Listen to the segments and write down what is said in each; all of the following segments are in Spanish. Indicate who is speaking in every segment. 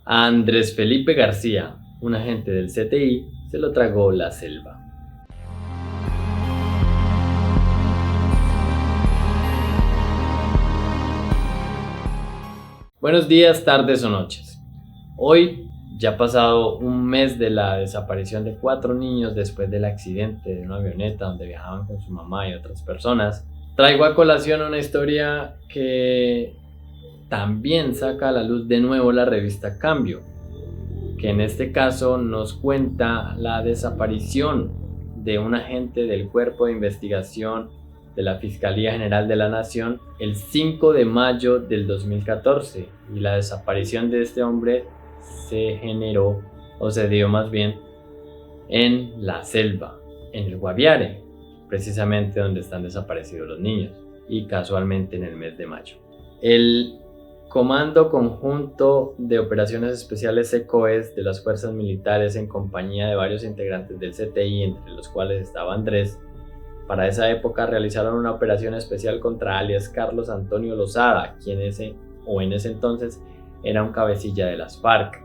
Speaker 1: A Andrés Felipe García, un agente del CTI, se lo tragó la selva. Buenos días, tardes o noches. Hoy, ya ha pasado un mes de la desaparición de 4 niños después del accidente de una avioneta donde viajaban con su mamá y otras personas, traigo a colación una historia que también saca a la luz de nuevo la revista Cambio, que en este caso nos cuenta la desaparición de un agente del Cuerpo de Investigación de la Fiscalía General de la Nación el 5 de mayo del 2014, y la desaparición de este hombre se generó, o se dio más bien, en la selva, en el Guaviare, precisamente donde están desaparecidos los niños, y casualmente en el mes de mayo. El Comando Conjunto de Operaciones Especiales SECOES de las Fuerzas Militares, en compañía de varios integrantes del CTI, entre los cuales estaba Andrés, para esa época realizaron una operación especial contra alias Carlos Antonio Lozada, quien en ese entonces era un cabecilla de las FARC.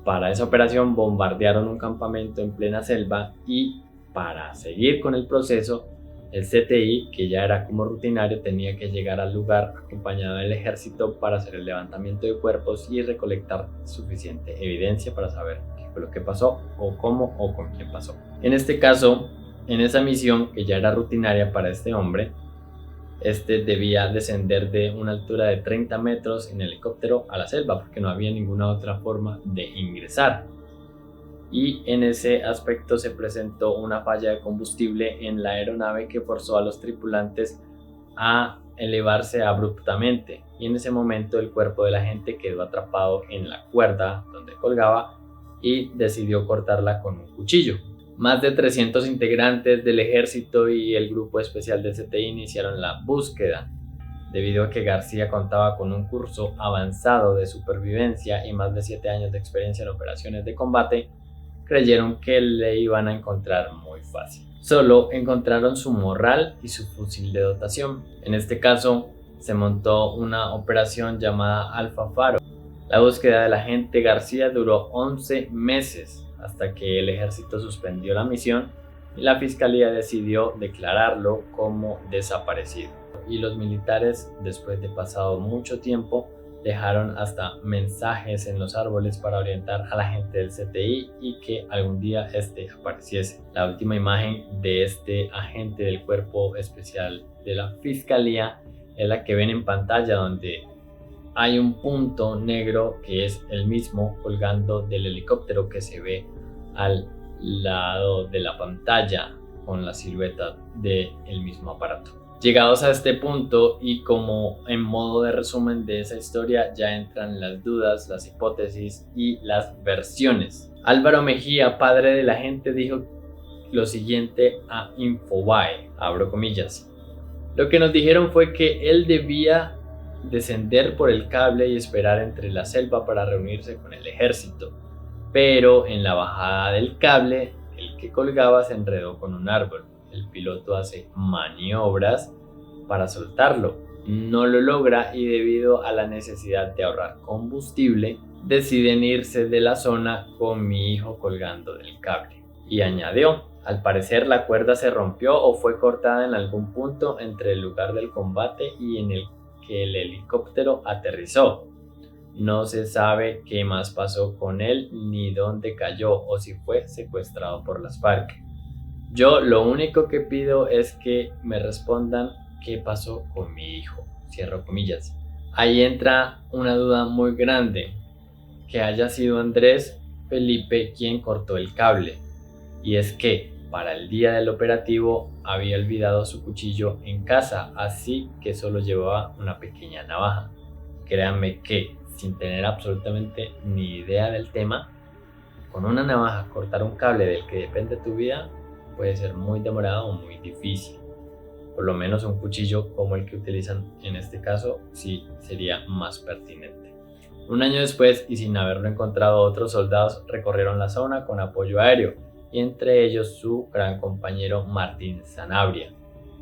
Speaker 1: Para esa operación bombardearon un campamento en plena selva y, para seguir con el proceso, el CTI, que ya era como rutinario, tenía que llegar al lugar acompañado del ejército para hacer el levantamiento de cuerpos y recolectar suficiente evidencia para saber qué fue lo que pasó, o cómo o con quién pasó. En este caso, en esa misión, que ya era rutinaria para este hombre, debía descender de una altura de 30 metros en helicóptero a la selva, porque no había ninguna otra forma de ingresar. Y en ese aspecto se presentó una falla de combustible en la aeronave que forzó a los tripulantes a elevarse abruptamente, y en ese momento el cuerpo del agente quedó atrapado en la cuerda donde colgaba y decidió cortarla con un cuchillo. Más de 300 integrantes del ejército y el grupo especial del CTI iniciaron la búsqueda. Debido a que García contaba con un curso avanzado de supervivencia y más de 7 años de experiencia en operaciones de combate, creyeron que le iban a encontrar muy fácil. Solo encontraron su morral y su fusil de dotación. En este caso, se montó una operación llamada Alfa Faro. La búsqueda del agente García duró 11 meses, hasta que el ejército suspendió la misión y la fiscalía decidió declararlo como desaparecido. Y los militares, después de pasado mucho tiempo, dejaron hasta mensajes en los árboles para orientar a la gente del CTI y que algún día apareciese. La última imagen de este agente del Cuerpo Especial de la Fiscalía es la que ven en pantalla, donde hay un punto negro que es el mismo colgando del helicóptero que se ve al lado de la pantalla con la silueta del mismo aparato. Llegados a este punto, y como en modo de resumen de esa historia, ya entran las dudas, las hipótesis y las versiones. Álvaro Mejía, padre del agente, dijo lo siguiente a Infobae, abro comillas: lo que nos dijeron fue que él debía descender por el cable y esperar entre la selva para reunirse con el ejército, pero en la bajada del cable, el que colgaba se enredó con un árbol. El piloto hace maniobras para soltarlo, no lo logra, y debido a la necesidad de ahorrar combustible, deciden irse de la zona con mi hijo colgando del cable. Y añadió: al parecer la cuerda se rompió o fue cortada en algún punto entre el lugar del combate y en el que el helicóptero aterrizó. No se sabe qué más pasó con él, ni dónde cayó, o si fue secuestrado por las FARC. Yo lo único que pido es que me respondan qué pasó con mi hijo. Cierro comillas. Ahí entra una duda muy grande, que haya sido Andrés Felipe quien cortó el cable. Y es que para el día del operativo había olvidado su cuchillo en casa, así que solo llevaba una pequeña navaja. Créanme que, sin tener absolutamente ni idea del tema, con una navaja cortar un cable del que depende tu vida puede ser muy demorado o muy difícil. Por lo menos un cuchillo como el que utilizan en este caso sí sería más pertinente. Un año después, y sin haberlo encontrado, otros soldados recorrieron la zona con apoyo aéreo, y entre ellos su gran compañero Martín Sanabria,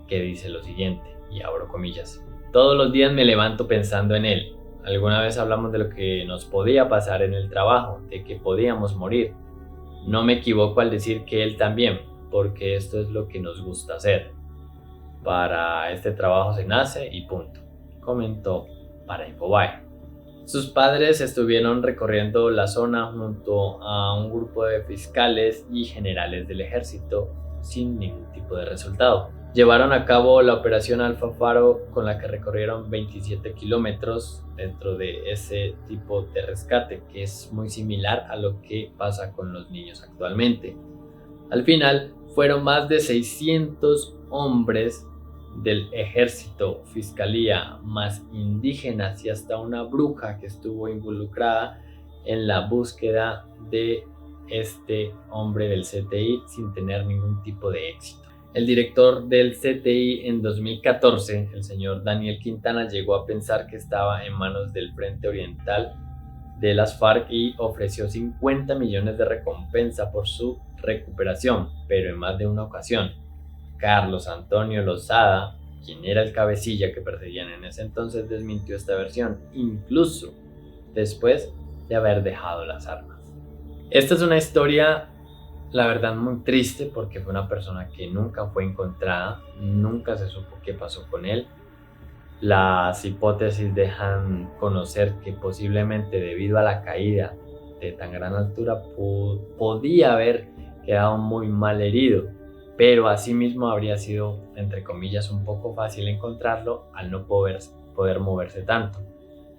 Speaker 1: que dice lo siguiente, y abro comillas: todos los días me levanto pensando en él. Alguna vez hablamos de lo que nos podía pasar en el trabajo, de que podíamos morir. No me equivoco al decir que él también, porque esto es lo que nos gusta hacer. Para este trabajo se nace y punto, comentó para Infobae. Sus padres estuvieron recorriendo la zona junto a un grupo de fiscales y generales del ejército sin ningún tipo de resultado. Llevaron a cabo la operación Alfa Faro, con la que recorrieron 27 kilómetros dentro de ese tipo de rescate, que es muy similar a lo que pasa con los niños actualmente. Al final, fueron más de 600 hombres del ejército, fiscalía, más indígenas y hasta una bruja que estuvo involucrada en la búsqueda de este hombre del CTI sin tener ningún tipo de éxito. El director del CTI en 2014, el señor Daniel Quintana, llegó a pensar que estaba en manos del Frente Oriental de las FARC y ofreció 50 millones de recompensa por su recuperación, pero en más de una ocasión. Carlos Antonio Lozada, quien era el cabecilla que perseguían en ese entonces, desmintió esta versión, incluso después de haber dejado las armas. Esta es una historia, la verdad, muy triste, porque fue una persona que nunca fue encontrada, nunca se supo qué pasó con él. Las hipótesis dejan conocer que posiblemente debido a la caída de tan gran altura podía haber quedado muy mal herido, pero asimismo habría sido, entre comillas, un poco fácil encontrarlo al no poder moverse tanto.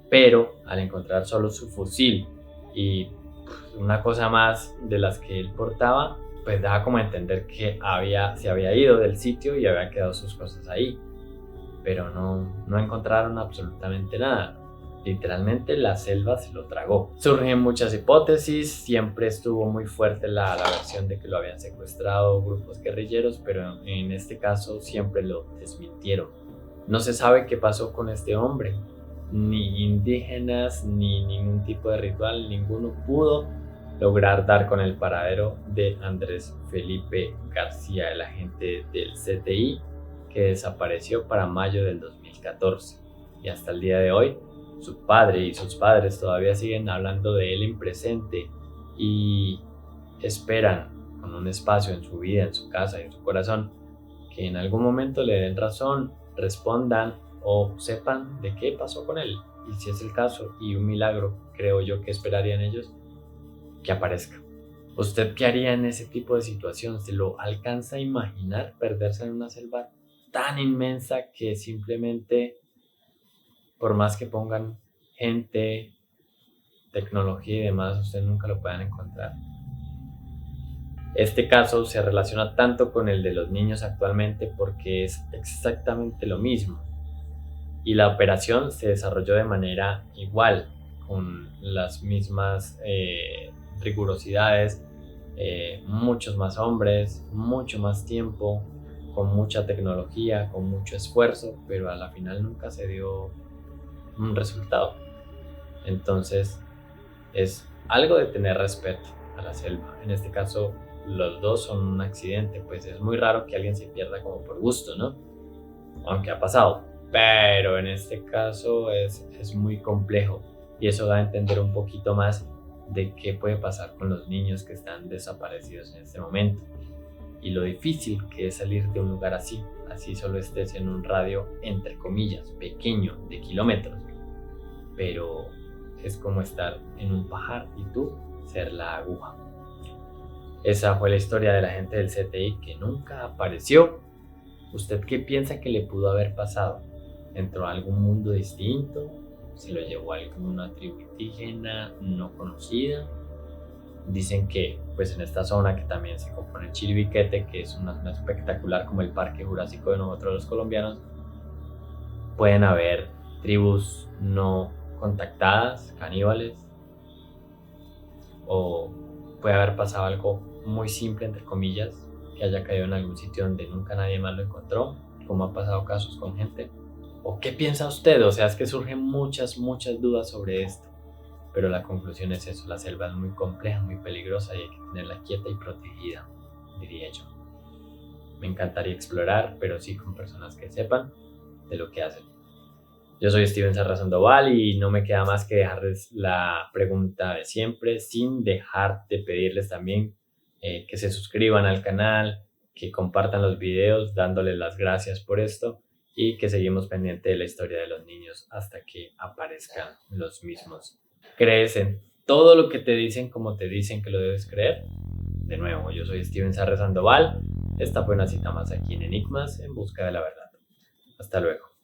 Speaker 1: Pero al encontrar solo su fusil y una cosa más de las que él portaba, pues daba como a entender que se había ido del sitio y había quedado sus cosas ahí. Pero no encontraron absolutamente nada. Literalmente la selva se lo tragó. Surgen muchas hipótesis, siempre estuvo muy fuerte la versión de que lo habían secuestrado grupos guerrilleros, pero en este caso siempre lo desmintieron. No se sabe qué pasó con este hombre, ni indígenas, ni ningún tipo de ritual, ninguno pudo lograr dar con el paradero de Andrés Felipe García, el agente del CTI, que desapareció para mayo del 2014, y hasta el día de hoy su padre y sus padres todavía siguen hablando de él en presente y esperan, con un espacio en su vida, en su casa y en su corazón, que en algún momento le den razón, respondan o sepan de qué pasó con él. Y si es el caso, y un milagro creo yo que esperarían ellos, que aparezca. ¿Usted qué haría en ese tipo de situación? ¿Se lo alcanza a imaginar perderse en una selva tan inmensa que simplemente, por más que pongan gente, tecnología y demás, usted nunca lo puedan encontrar? Este caso se relaciona tanto con el de los niños actualmente porque es exactamente lo mismo, y la operación se desarrolló de manera igual, con las mismas rigurosidades, muchos más hombres, mucho más tiempo, con mucha tecnología, con mucho esfuerzo, pero a la final nunca se dio un resultado. Entonces es algo de tener respeto a la selva. En este caso los dos son un accidente, pues es muy raro que alguien se pierda como por gusto, ¿no? Aunque ha pasado, pero en este caso es muy complejo, y eso da a entender un poquito más de qué puede pasar con los niños que están desaparecidos en este momento, y lo difícil que es salir de un lugar así solo estés en un radio, entre comillas, pequeño, de kilómetros, pero es como estar en un pajar y tú ser la aguja. Esa fue la historia de la gente del CTI que nunca apareció. ¿Usted qué piensa que le pudo haber pasado? ¿Entró a algún mundo distinto? ¿Se lo llevó a alguna tribu indígena no conocida? Dicen que pues en esta zona, que también se compone Chiribiquete, que es una zona espectacular como el Parque Jurásico de nosotros los colombianos, pueden haber tribus no contactadas, caníbales, o puede haber pasado algo muy simple, entre comillas, que haya caído en algún sitio donde nunca nadie más lo encontró, como ha pasado casos con gente. ¿O qué piensa usted? O sea, es que surgen muchas dudas sobre esto, pero la conclusión es eso: la selva es muy compleja, muy peligrosa, y hay que tenerla quieta y protegida, diría yo. Me encantaría explorar, pero sí con personas que sepan de lo que hacen. Yo soy Steven Sarra Sandoval y no me queda más que dejarles la pregunta de siempre, sin dejar de pedirles también que se suscriban al canal, que compartan los videos dándoles las gracias por esto y que seguimos pendiente de la historia de los niños hasta que aparezcan los mismos. ¿Crees en todo lo que te dicen como te dicen que lo debes creer? De nuevo, yo soy Steven Sarra Sandoval. Esta fue una cita más aquí en Enigmas en busca de la verdad. Hasta luego.